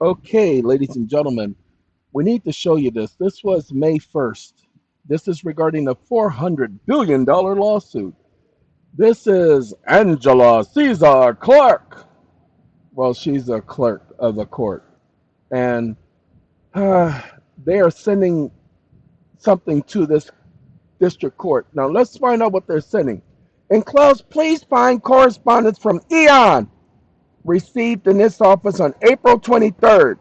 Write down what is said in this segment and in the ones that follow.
Okay, ladies and gentlemen, we need to show you this. This was May 1st. This is regarding a $400 billion lawsuit. This is Angela Caesar Clark. Well, she's a clerk of the court. And they are sending something to this district court. Now, let's find out what they're sending. Enclosed, please find correspondence from EeoN received in this office on April 23rd,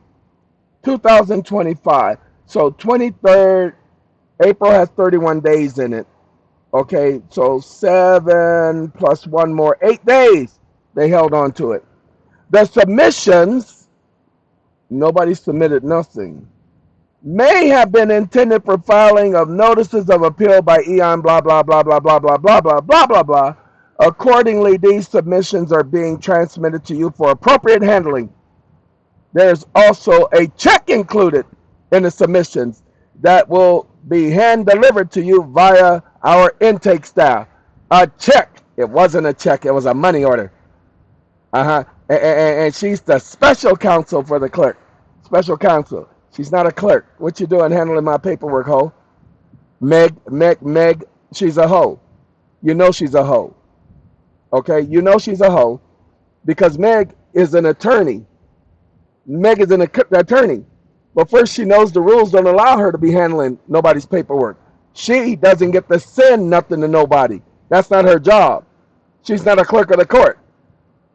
2025. So 23rd, April has 31 days in it. Okay, so 7 plus one more, 8 days they held on to it. The submissions, nobody submitted nothing, may have been intended for filing of notices of appeal by EeoN, blah, blah, blah, blah, blah, blah, blah, blah, blah, blah, blah. Accordingly, these submissions are being transmitted to you for appropriate handling. There's also a check included in the submissions that will be hand delivered to you via our intake staff. A check. It wasn't a check, it was a money order. Uh-huh. And she's the special counsel for the clerk. Special counsel. She's not a clerk. What you doing handling my paperwork, ho? Meg, she's a hoe. You know she's a hoe. Okay? You know she's a hoe because Meg is an attorney. Meg is an attorney. But first, she knows the rules don't allow her to be handling nobody's paperwork. She doesn't get to send nothing to nobody. That's not her job. She's not a clerk of the court.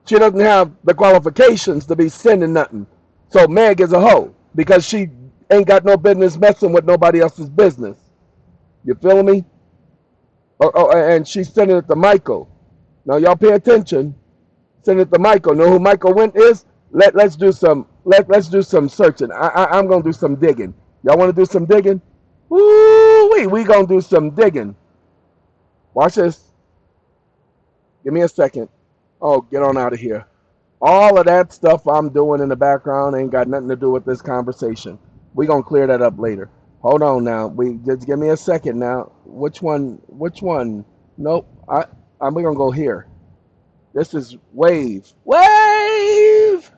She doesn't have the qualifications to be sending nothing. So Meg is a hoe because she ain't got no business messing with nobody else's business. You feeling me? And she's sending it to Michael. Now y'all pay attention. Send it to Michael. Know who Michael Went is? Let's do some searching. I'm gonna do some digging. Y'all want to do some digging? Woo wee, we gonna do some digging. Watch this. Give me a second. Oh, get on out of here. All of that stuff I'm doing in the background ain't got nothing to do with this conversation. We gonna clear that up later. Hold on now. We just give me a second now. Which one? Which one? Nope. I'm we gonna go here. This is Wave. Wave.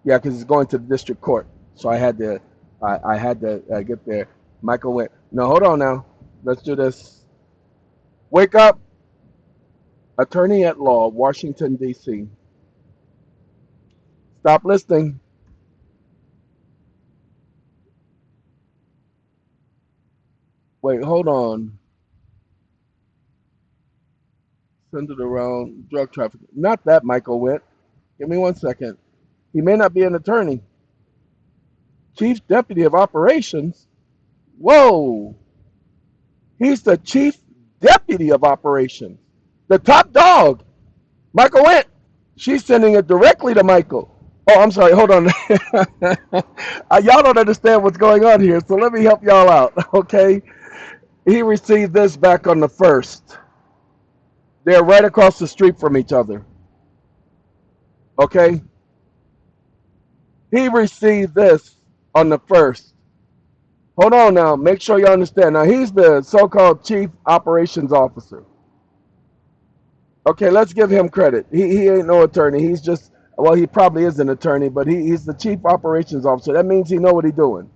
Yeah, because it's going to the district court. So I had to get there. Michael went. No, hold on now. Let's do this. Wake up, attorney at law, Washington D.C. Stop listening. Wait, hold on. Send it around drug trafficking. Not that Michael went. Give me 1 second. He may not be an attorney. Chief Deputy of Operations. Whoa. He's the Chief Deputy of Operations. The top dog. Michael went. She's sending it directly to Michael. Oh, I'm sorry. Hold on. Y'all don't understand what's going on here, so let me help y'all out, okay? He received this back on the 1st. They're right across the street from each other, okay? He received this on the 1st. Hold on now. Make sure you understand. Now, he's the so-called chief operations officer. Okay, let's give him credit. He ain't no attorney. He's just, well, he probably is an attorney, but he's the chief operations officer. That means he know what he's doing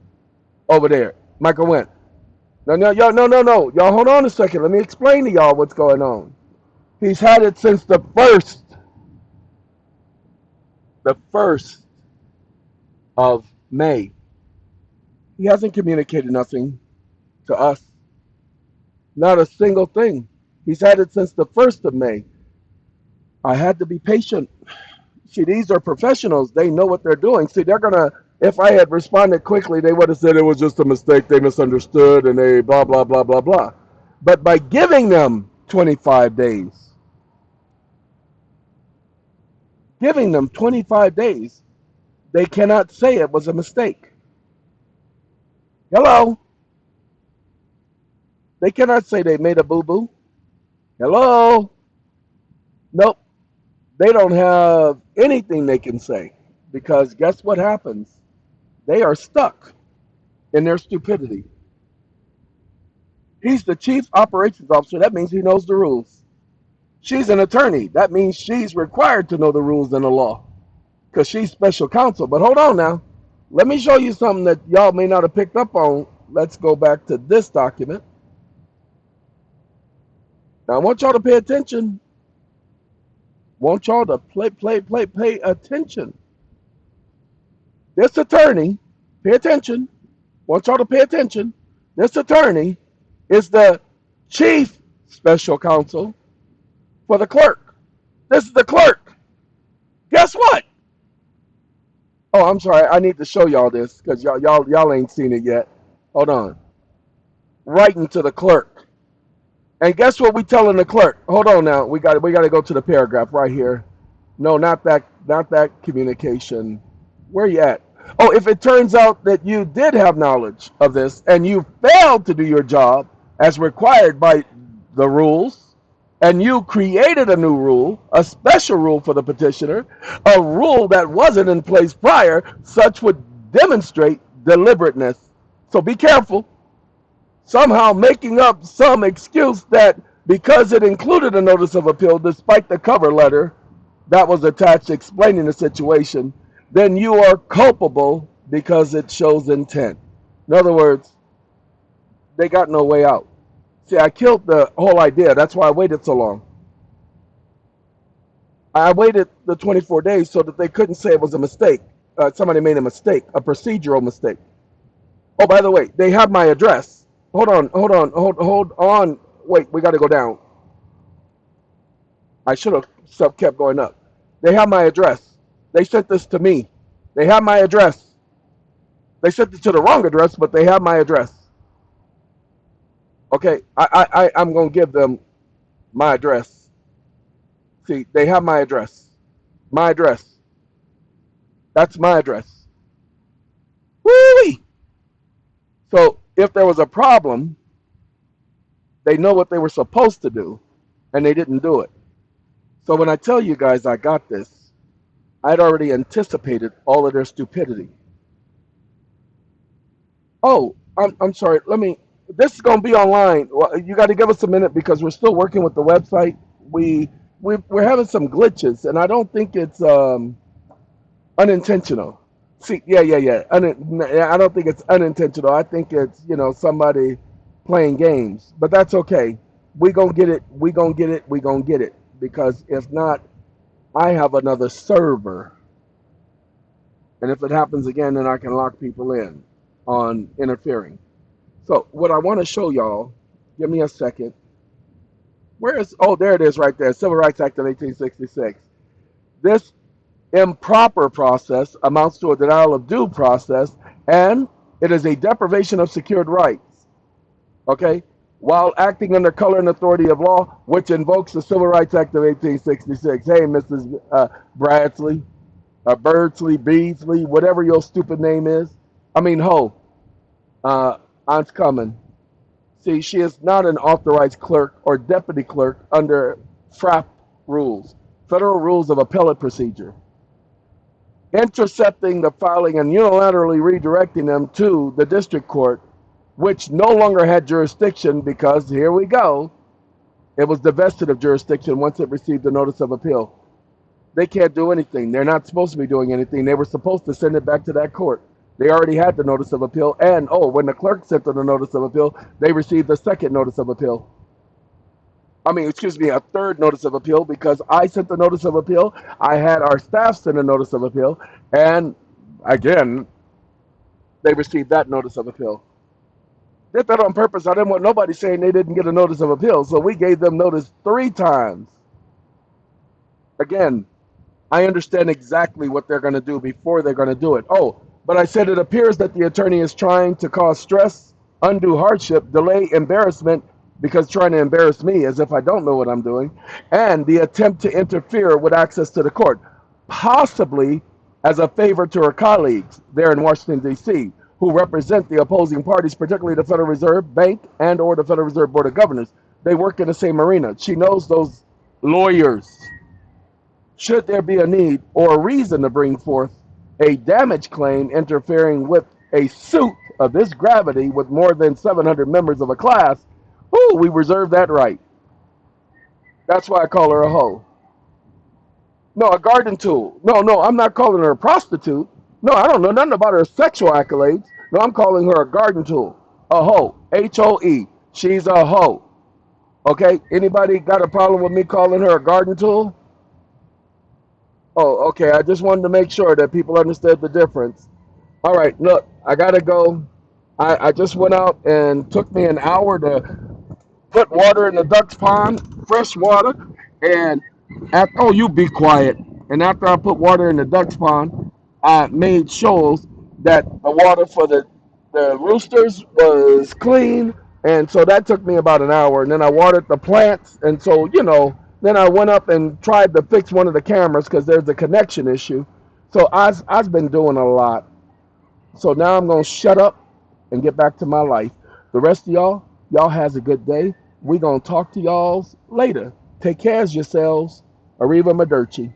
over there. Michael went. No, y'all, no. Y'all hold on a second. Let me explain to y'all what's going on. He's had it since the first of May. He hasn't communicated nothing to us. Not a single thing. He's had it since the 1st of May. I had to be patient. See, these are professionals. They know what they're doing. See, they're going to, if I had responded quickly, they would have said it was just a mistake. They misunderstood and they blah, blah, blah, blah, blah. But by giving them 25 days, they cannot say it was a mistake. Hello? They cannot say they made a boo boo. Hello? Nope. They don't have anything they can say because guess what happens? They are stuck in their stupidity. He's the chief operations officer. That means he knows the rules. She's an attorney. That means she's required to know the rules and the law because she's special counsel. But hold on now. Let me show you something that y'all may not have picked up on. Let's go back to this document. Now, I want y'all to pay attention. Want y'all to pay attention. This attorney, pay attention. Want y'all to pay attention. This attorney is the chief special counsel for the clerk. This is the clerk. Guess what? Oh, I'm sorry. I need to show y'all this because y'all ain't seen it yet. Hold on. Writing to the clerk. And guess what we telling the clerk? Hold on now. We got to go to the paragraph right here. No, not that communication. Where you at? Oh, if it turns out that you did have knowledge of this and you failed to do your job as required by the rules, and you created a new rule, a special rule for the petitioner, a rule that wasn't in place prior, such would demonstrate deliberateness. So be careful. Somehow making up some excuse that because it included a notice of appeal, despite the cover letter that was attached explaining the situation, then you are culpable because it shows intent. In other words, they got no way out. See, I killed the whole idea. That's why I waited so long. I waited the 24 days so that they couldn't say it was a mistake. Somebody made a mistake, a procedural mistake. Oh, by the way, they have my address. Hold on. Wait, we got to go down. I should have kept going up. They have my address. They sent this to me. They have my address. They sent it to the wrong address, but they have my address. Okay, I'm gonna give them my address. See, they have my address. My address. That's my address. Woo-wee! So if there was a problem, they know what they were supposed to do, and they didn't do it. So when I tell you guys I got this, I'd already anticipated all of their stupidity. Oh, I'm sorry. This is gonna be online. Well, you got to give us a minute because we're still working with the website. We're having some glitches, and I don't think it's unintentional. See, yeah. I don't think it's unintentional. I think it's somebody playing games, but that's okay. We gonna get it. We gonna get it. We gonna get it. Because if not, I have another server, and if it happens again, then I can lock people in on interfering. So what I want to show y'all, give me a second. Where is, oh, there it is right there, Civil Rights Act of 1866. This improper process amounts to a denial of due process, and it is a deprivation of secured rights, okay, while acting under color and authority of law, which invokes the Civil Rights Act of 1866. Hey, Mrs. Bradley, Birdsley, Beasley, whatever your stupid name is. I mean, Aunt's coming. See, she is not an authorized clerk or deputy clerk under FRAP rules, Federal Rules of Appellate Procedure. Intercepting the filing and unilaterally redirecting them to the district court, which no longer had jurisdiction because, here we go, it was divested of jurisdiction once it received a notice of appeal. They can't do anything. They're not supposed to be doing anything. They were supposed to send it back to that court. They already had the notice of appeal, and when the clerk sent them the notice of appeal, they received the second notice of appeal. I mean, excuse me, a third notice of appeal because I sent the notice of appeal. I had our staff send a notice of appeal, and again, they received that notice of appeal. Did that on purpose. I didn't want nobody saying they didn't get a notice of appeal, so we gave them notice 3 times. Again, I understand exactly what they're going to do before they're going to do it. Oh, but I said it appears that the attorney is trying to cause stress, undue hardship, delay, embarrassment, because trying to embarrass me as if I don't know what I'm doing, and the attempt to interfere with access to the court, possibly as a favor to her colleagues there in Washington, D.C., who represent the opposing parties, particularly the Federal Reserve Bank and or the Federal Reserve Board of Governors. They work in the same arena. She knows those lawyers. Should there be a need or a reason to bring forth a damage claim interfering with a suit of this gravity with more than 700 members of a class, we reserve that right. That's why I call her a hoe. No, a garden tool. No, I'm not calling her a prostitute. No, I don't know nothing about her sexual accolades. No, I'm calling her a garden tool. A hoe. Hoe. She's a hoe. Okay? Anybody got a problem with me calling her a garden tool? Oh, okay. I just wanted to make sure that people understood the difference. All right, look, I gotta go. I just went out and took me an hour to put water in the duck's pond, fresh water, and oh, you be quiet. And after I put water in the duck's pond, I made sure that the water for the roosters was clean, and so that took me about an hour. And then I watered the plants, and so then I went up and tried to fix one of the cameras because there's a connection issue. So I've been doing a lot. So now I'm gonna shut up and get back to my life. The rest of y'all has a good day. We gonna talk to y'all later. Take care of yourselves. Arriva Maderchi.